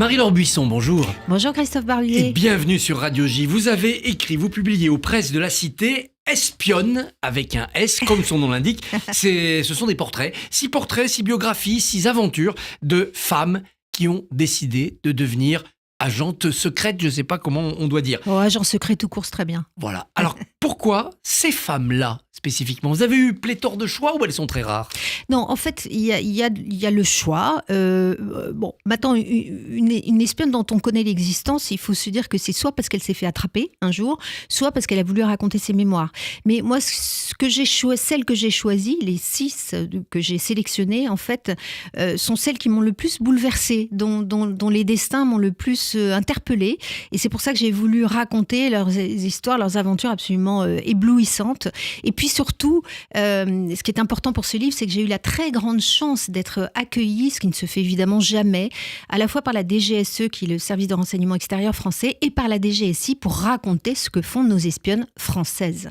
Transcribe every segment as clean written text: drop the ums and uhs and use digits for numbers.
Marie-Laure Buisson, bonjour. Bonjour Christophe Barbier. Et bienvenue sur Radio J. Vous avez écrit, vous publiez aux presses de la Cité, Espionne, avec un S, comme son nom l'indique. Ce sont des portraits. 6 portraits, 6 biographies, 6 aventures de femmes qui ont décidé de devenir agentes secrètes, je ne sais pas comment on doit dire. Oh, agent secret tout court, c'est très bien. Voilà. Alors, pourquoi ces femmes-là, spécifiquement? Vous avez eu pléthore de choix ou elles sont très rares? Non, en fait, il y a le choix. Maintenant, une espionne dont on connaît l'existence, il faut se dire que c'est soit parce qu'elle s'est fait attraper un jour, soit parce qu'elle a voulu raconter ses mémoires. Mais moi, celles que j'ai choisies, les 6 que j'ai sélectionnées, en fait, sont celles qui m'ont le plus bouleversée, dont les destins m'ont le plus interpellée. Et c'est pour ça que j'ai voulu raconter leurs histoires, leurs aventures absolument éblouissantes. Et puis surtout, ce qui est important pour ce livre, c'est que j'ai eu la très grande chance d'être accueillie, ce qui ne se fait évidemment jamais, à la fois par la DGSE, qui est le service de renseignement extérieur français, et par la DGSI pour raconter ce que font nos espionnes françaises.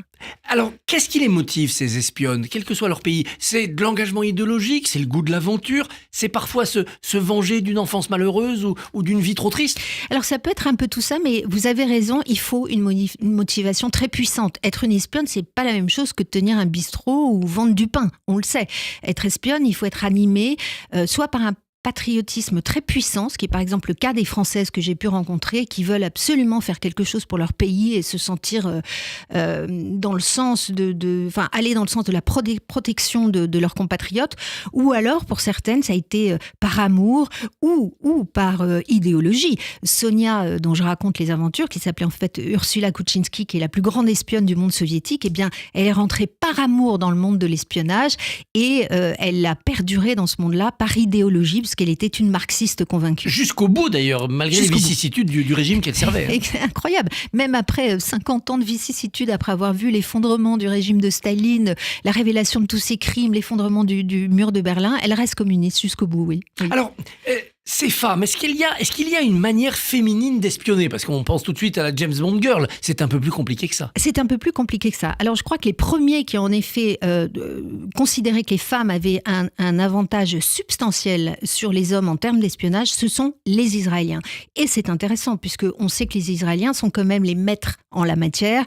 Alors, qu'est-ce qui les motive, ces espionnes, quel que soit leur pays? C'est de l'engagement idéologique, c'est le goût de l'aventure, c'est parfois se venger d'une enfance malheureuse ou d'une vie trop triste? Alors ça peut être un peu tout ça, mais vous avez raison, il faut une motivation très puissante. Être une espionne, c'est pas la même chose que de tenir un bistrot ou vendre du pain, on le sait. Être espionne, il faut être animé, soit par un patriotisme très puissant, ce qui est par exemple le cas des Françaises que j'ai pu rencontrer, qui veulent absolument faire quelque chose pour leur pays et se sentir dans le sens aller dans le sens de la protection de leurs compatriotes, ou alors pour certaines ça a été par amour ou par idéologie. Sonia, dont je raconte les aventures, qui s'appelait en fait Ursula Kuczynski, qui est la plus grande espionne du monde soviétique, eh bien elle est rentrée par amour dans le monde de l'espionnage et elle a perduré dans ce monde-là par idéologie, parce qu'elle était une marxiste convaincue. Jusqu'au bout d'ailleurs, malgré les vicissitudes du régime qu'elle servait. Hein. Incroyable. Même après 50 ans de vicissitudes, après avoir vu l'effondrement du régime de Staline, la révélation de tous ses crimes, l'effondrement du mur de Berlin, elle reste communiste jusqu'au bout, oui. Alors, ces femmes, est-ce qu'il y a une manière féminine d'espionner? Parce qu'on pense tout de suite à la James Bond girl. C'est un peu plus compliqué que ça. C'est un peu plus compliqué que ça. Alors, je crois que les premiers qui ont en effet considéré que les femmes avaient un avantage substantiel sur les hommes en termes d'espionnage, ce sont les Israéliens. Et c'est intéressant, puisqu'on sait que les Israéliens sont quand même les maîtres en la matière.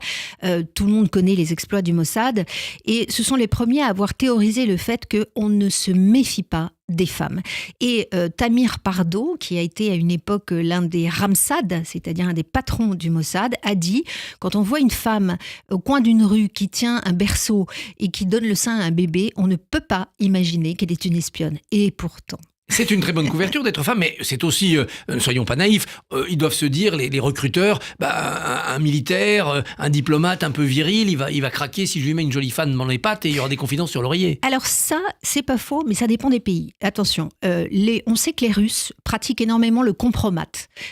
Tout le monde connaît les exploits du Mossad. Et ce sont les premiers à avoir théorisé le fait qu'on ne se méfie pas des femmes. Et Tamir Pardo, qui a été à une époque l'un des Ramsad, c'est-à-dire un des patrons du Mossad, a dit, quand on voit une femme au coin d'une rue qui tient un berceau et qui donne le sein à un bébé, on ne peut pas imaginer qu'elle est une espionne. Et pourtant... C'est une très bonne couverture d'être femme, mais c'est aussi, ne soyons pas naïfs, ils doivent se dire, les recruteurs, un militaire, un diplomate un peu viril, il va craquer si je lui mets une jolie femme dans les pattes et il y aura des confidences sur l'oreiller. Alors ça, c'est pas faux, mais ça dépend des pays. Attention, on sait que les Russes pratiquent énormément le compromat,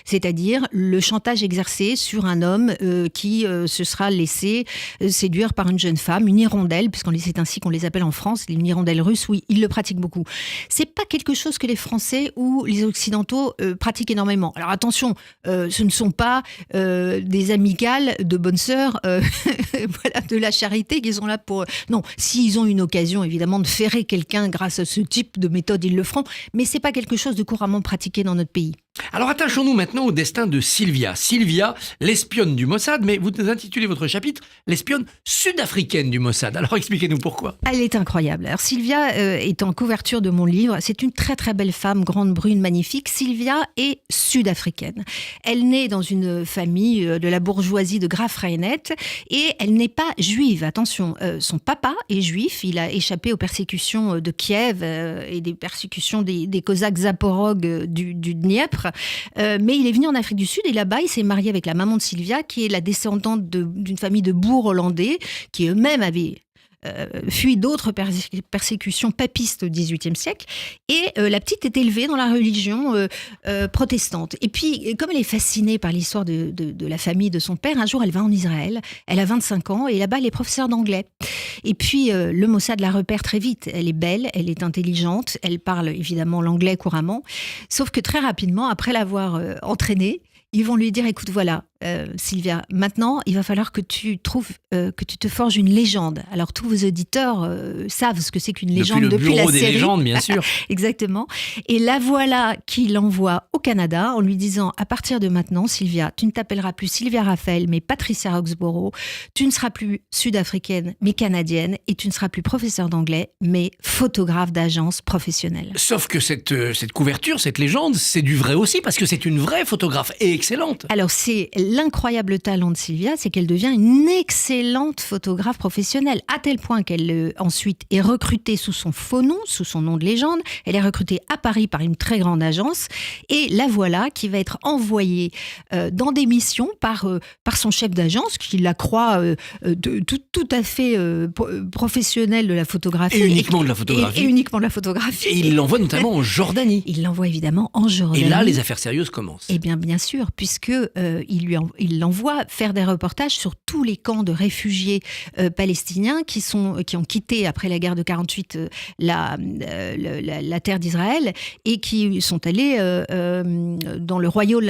c'est-à-dire le chantage exercé sur un homme qui se sera laissé séduire par une jeune femme, une hirondelle, puisqu'on c'est ainsi qu'on les appelle en France, une hirondelle russe, oui, ils le pratiquent beaucoup. C'est pas quelque chose que les Français ou les Occidentaux pratiquent énormément. Alors attention, ce ne sont pas des amicales de bonnes sœurs de la charité qui sont là pour... Non, s'ils ont une occasion évidemment de ferrer quelqu'un grâce à ce type de méthode, ils le feront, mais c'est pas quelque chose de couramment pratiqué dans notre pays. Alors attachons-nous maintenant au destin de Sylvia. Sylvia, l'espionne du Mossad, mais vous intitulez votre chapitre « L'espionne sud-africaine du Mossad ». Alors expliquez-nous pourquoi. Elle est incroyable. Alors Sylvia est en couverture de mon livre. C'est une très très belle femme, grande, brune, magnifique. Sylvia est sud-africaine. Elle naît dans une famille de la bourgeoisie de Graaff-Reinet et elle n'est pas juive. Attention, son papa est juif. Il a échappé aux persécutions de Kiev et des persécutions des Cosaques Zaporog du Dniepr. Mais il est venu en Afrique du Sud et là-bas, il s'est marié avec la maman de Sylvia, qui est la descendante d'une famille de bourgs hollandais, qui eux-mêmes avaient fui d'autres persécutions papistes au XVIIIe siècle. Et la petite est élevée dans la religion protestante. Et puis, comme elle est fascinée par l'histoire de la famille de son père, un jour, elle va en Israël. Elle a 25 ans et là-bas, elle est professeure d'anglais. Et puis, le Mossad la repère très vite. Elle est belle, elle est intelligente, elle parle évidemment l'anglais couramment. Sauf que très rapidement, après l'avoir entraînée, ils vont lui dire, écoute, voilà, Sylvia, maintenant, il va falloir que tu te forges une légende. Alors, tous vos auditeurs savent ce que c'est qu'une légende depuis la série. Depuis le bureau des légendes, bien sûr. Exactement. Et la voilà qui l'envoie au Canada en lui disant, à partir de maintenant, Sylvia, tu ne t'appelleras plus Sylvia Raphael, mais Patricia Roxborough. Tu ne seras plus sud-africaine, mais canadienne. Et tu ne seras plus professeur d'anglais, mais photographe d'agence professionnelle. Sauf que cette couverture, cette légende, c'est du vrai aussi, parce que c'est une vraie photographe et excellente. Alors, c'est l'incroyable talent de Sylvia, c'est qu'elle devient une excellente photographe professionnelle, à tel point qu'elle ensuite est recrutée sous son faux nom, sous son nom de légende. Elle est recrutée à Paris par une très grande agence. Et la voilà qui va être envoyée dans des missions par son chef d'agence, qui la croit tout à fait professionnelle de la photographie. Et uniquement de la photographie. Et uniquement de la photographie. Et il l'envoie notamment en Jordanie. Il l'envoie évidemment en Jordanie. Et là, les affaires sérieuses commencent. Eh bien sûr, puisque il l'envoie faire des reportages sur tous les camps de réfugiés palestiniens qui ont quitté après la guerre de 48 la terre d'Israël et qui sont allés dans le royaume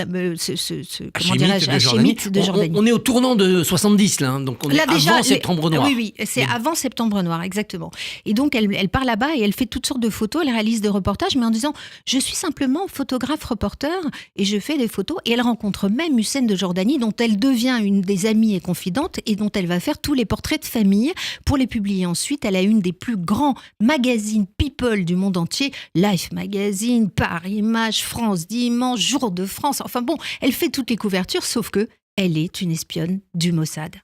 hachémite de Jordanie. On est au tournant de 70 là, donc on est avant Septembre Noir. Oui, c'est avant Septembre Noir, exactement. Et donc elle part là-bas et elle fait toutes sortes de photos, elle réalise des reportages, mais en disant je suis simplement photographe-reporter et je fais des photos. Et elle rencontre même Hussein de Jordanie, dont elle devient une des amies et confidentes et dont elle va faire tous les portraits de famille pour les publier ensuite à la une des plus grands magazines people du monde entier, Life Magazine, Paris Images, France Dimanche, Jour de France. Enfin bon, elle fait toutes les couvertures, sauf que elle est une espionne du Mossad.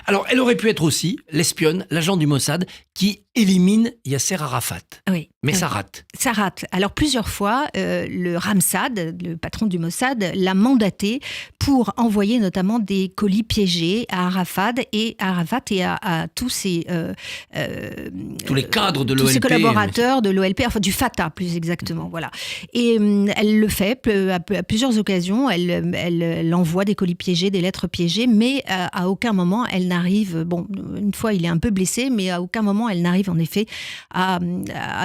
Alors, elle aurait pu être aussi l'espionne, l'agent du Mossad, qui élimine Yasser Arafat. Oui. Mais ça rate. Ça rate. Alors, plusieurs fois, le Ramsad, le patron du Mossad, l'a mandaté pour envoyer notamment des colis piégés à Arafat et à tous ses... tous les cadres de l'OLP. Tous ses collaborateurs de l'OLP, enfin du Fatah plus exactement, voilà. Et elle le fait à plusieurs occasions. Elle envoie des colis piégés, des lettres piégées, mais à aucun moment elle n'arrive... Bon, une fois il est un peu blessé, mais à aucun moment elle n'arrive en effet à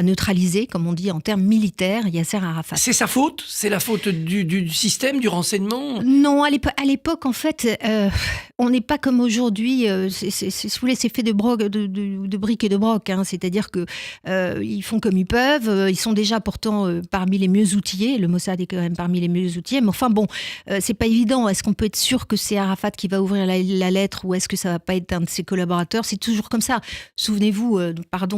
neutraliser, comme on dit en termes militaires, Yasser Arafat. C'est sa faute ? C'est la faute du système, du renseignement ? Non, à l'époque, en fait, on n'est pas comme aujourd'hui. C'est fait de briques et de broc. Hein, c'est-à-dire que ils font comme ils peuvent. Ils sont déjà pourtant parmi les mieux outillés. Le Mossad est quand même parmi les mieux outillés. Mais enfin bon, c'est pas évident. Est-ce qu'on peut être sûr que c'est Arafat qui va ouvrir la lettre ou est-ce que ça va pas être un de ses collaborateurs ? C'est toujours comme ça. Souvenez-vous,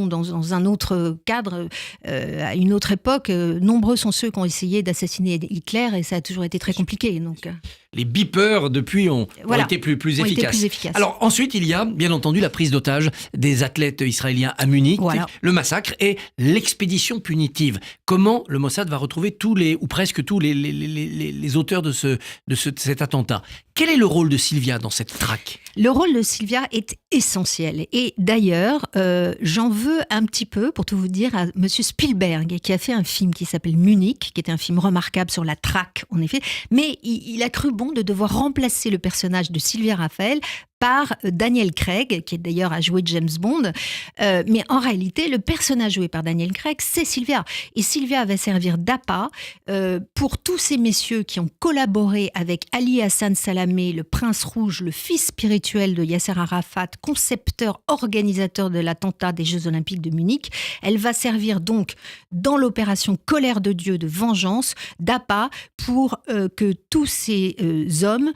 dans un autre cadre, à une autre époque, nombreux sont ceux qui ont essayé d'assassiner Hitler et ça a toujours été très compliqué. Donc, les beepers, depuis, ont été plus efficaces. Alors ensuite, il y a, bien entendu, la prise d'otage des athlètes israéliens à Munich, le massacre et l'expédition punitive. Comment le Mossad va retrouver tous ou presque tous les auteurs de cet attentat ? Quel est le rôle de Sylvia dans cette traque ? Le rôle de Sylvia est essentiel. Et d'ailleurs, j'en veux un petit peu, pour tout vous dire, à Monsieur Spielberg, qui a fait un film qui s'appelle Munich, qui était un film remarquable sur la traque, en effet. Mais il a cru bon de devoir remplacer le personnage de Sylvia Raphael par Daniel Craig, qui d'ailleurs a joué James Bond. Mais en réalité, le personnage joué par Daniel Craig, c'est Sylvia. Et Sylvia va servir d'appât pour tous ces messieurs qui ont collaboré avec Ali Hassan Salamé, le prince rouge, le fils spirituel de Yasser Arafat, concepteur, organisateur de l'attentat des Jeux Olympiques de Munich. Elle va servir donc dans l'opération Colère de Dieu de vengeance, d'appât pour que tous ces hommes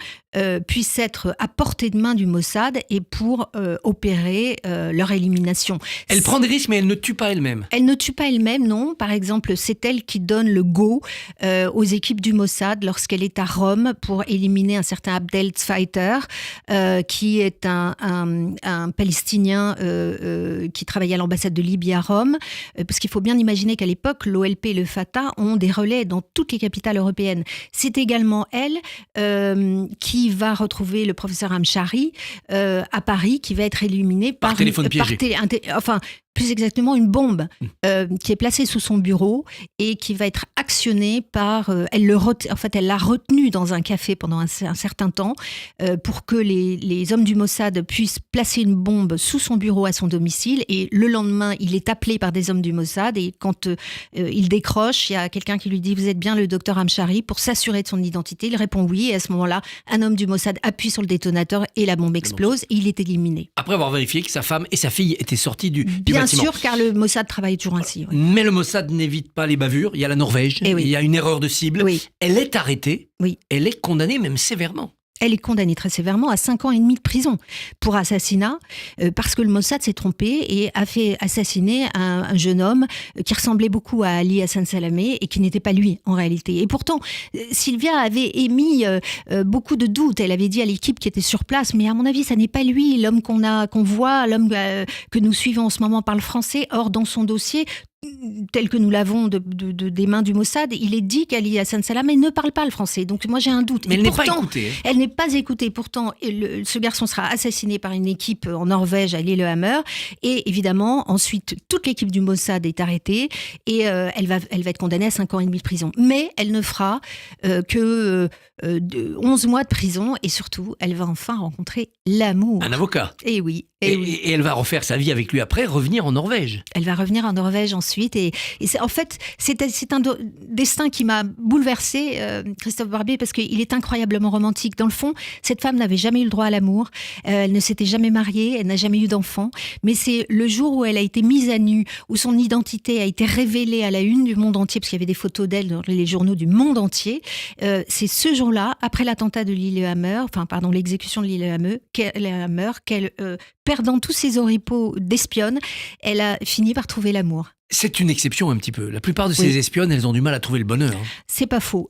puissent être à portée de main du Mossad et pour opérer leur élimination. Elle prend des risques, mais elle ne tue pas elle-même. Elle ne tue pas elle-même, non. Par exemple, c'est elle qui donne le go aux équipes du Mossad lorsqu'elle est à Rome pour éliminer un certain Abdel Tzfeiter, qui est un Palestinien qui travaillait à l'ambassade de Libye à Rome. Parce qu'il faut bien imaginer qu'à l'époque, l'OLP et le Fatah ont des relais dans toutes les capitales européennes. C'est également elle qui va retrouver le professeur Hamshari à Paris, qui va être éliminé par téléphone piégé. plus exactement une bombe qui est placée sous son bureau et qui va être actionnée par... elle l'a retenu dans un café pendant un certain temps pour que les hommes du Mossad puissent placer une bombe sous son bureau à son domicile. Et le lendemain, il est appelé par des hommes du Mossad et quand il décroche, il y a quelqu'un qui lui dit « Vous êtes bien le docteur Hamshari ?» pour s'assurer de son identité. Il répond oui et à ce moment-là, un homme du Mossad appuie sur le détonateur et la bombe explose et il est éliminé. Après avoir vérifié que sa femme et sa fille étaient sorties du bâtiment. Bien sûr, car le Mossad travaille toujours ainsi. Oui. Mais le Mossad n'évite pas les bavures. Il y a la Norvège, il y a une erreur de cible. Oui. Elle est arrêtée, elle est condamnée même sévèrement. Elle est condamnée très sévèrement à 5 ans et demi de prison pour assassinat parce que le Mossad s'est trompé et a fait assassiner un jeune homme qui ressemblait beaucoup à Ali Hassan Salamé et qui n'était pas lui en réalité. Et pourtant, Sylvia avait émis beaucoup de doutes. Elle avait dit à l'équipe qui était sur place, mais à mon avis, ça n'est pas lui, l'homme qu'on voit, l'homme que nous suivons en ce moment parle français. Or, dans son dossier, tel que nous l'avons des mains du Mossad, il est dit qu'Ali Hassan Salamé ne parle pas le français. Donc moi j'ai un doute. Mais elle n'est pas écoutée. Elle n'est pas écoutée. Pourtant, ce garçon sera assassiné par une équipe en Norvège à Lillehammer. Et évidemment, ensuite, toute l'équipe du Mossad est arrêtée et elle va être condamnée à 5 ans et demi de prison. Mais elle ne fera que 11 mois de prison et surtout, elle va enfin rencontrer l'amour. Un avocat. Et oui. Et elle va refaire sa vie avec lui après, revenir en Norvège. Elle va revenir en Norvège ensuite. Et en fait, c'est un destin qui m'a bouleversée, Christophe Barbier, parce qu'il est incroyablement romantique. Dans le fond, cette femme n'avait jamais eu le droit à l'amour. Elle ne s'était jamais mariée, elle n'a jamais eu d'enfant. Mais c'est le jour où elle a été mise à nu, où son identité a été révélée à la une du monde entier, parce qu'il y avait des photos d'elle dans les journaux du monde entier. C'est ce jour-là, après l'attentat de l'exécution de Lillehammer, qu'elle perdant tous ses oripeaux d'espionne, elle a fini par trouver l'amour. C'est une exception un petit peu. La plupart de ces espionnes, elles ont du mal à trouver le bonheur. C'est pas faux.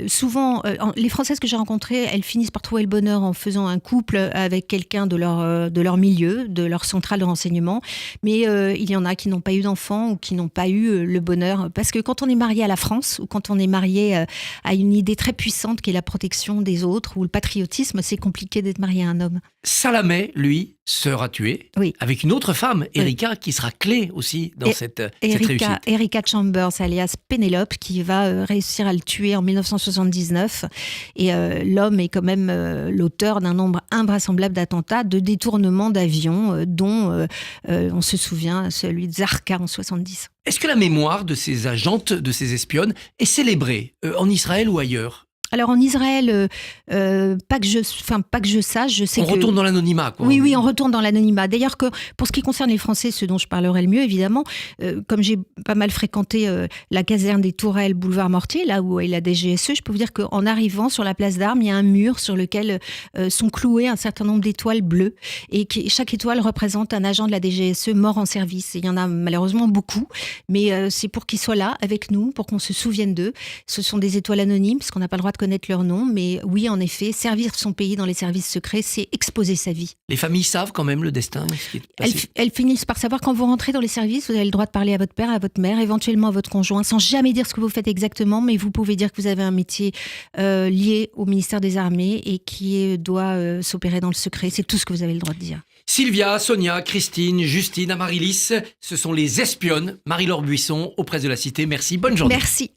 Souvent, les Françaises que j'ai rencontrées, elles finissent par trouver le bonheur en faisant un couple avec quelqu'un de leur milieu, de leur centrale de renseignement. Mais il y en a qui n'ont pas eu d'enfants ou qui n'ont pas eu le bonheur. Parce que quand on est marié à la France ou quand on est marié à une idée très puissante qui est la protection des autres ou le patriotisme, c'est compliqué d'être marié à un homme. Salamé, lui, sera tué avec une autre femme, Erika, qui sera clé aussi dans cette réussite. Erika Chambers, alias Pénélope, qui va réussir à le tuer en 1979. Et l'homme est quand même l'auteur d'un nombre invraisemblable d'attentats, de détournements d'avions, dont on se souvient, celui de Zarqa en 1970. Est-ce que la mémoire de ces agentes, de ces espionnes, est célébrée en Israël ou ailleurs ? Alors en Israël, pas que je sache, je sais on retourne dans l'anonymat, quoi. Oui, on retourne dans l'anonymat. D'ailleurs, que pour ce qui concerne les Français, ce dont je parlerai le mieux, évidemment, comme j'ai pas mal fréquenté la caserne des Tourelles, boulevard Mortier, là où est la DGSE, je peux vous dire qu'en arrivant sur la place d'Armes, il y a un mur sur lequel sont clouées un certain nombre d'étoiles bleues, et chaque étoile représente un agent de la DGSE mort en service. Et il y en a malheureusement beaucoup, mais c'est pour qu'ils soient là avec nous, pour qu'on se souvienne d'eux. Ce sont des étoiles anonymes, parce qu'on n'a pas le droit de connaître leur nom, mais oui, en effet, servir son pays dans les services secrets, c'est exposer sa vie. Les familles savent quand même le destin, ce qui est passé. Elles finissent par savoir quand vous rentrez dans les services, vous avez le droit de parler à votre père, à votre mère, éventuellement à votre conjoint, sans jamais dire ce que vous faites exactement, mais vous pouvez dire que vous avez un métier lié au ministère des Armées et qui doit s'opérer dans le secret. C'est tout ce que vous avez le droit de dire. Sylvia, Sonia, Christine, Justine, Amaryllis, ce sont les espionnes. Marie-Laure Buisson, aux Presses de la Cité. Merci, bonne journée. Merci.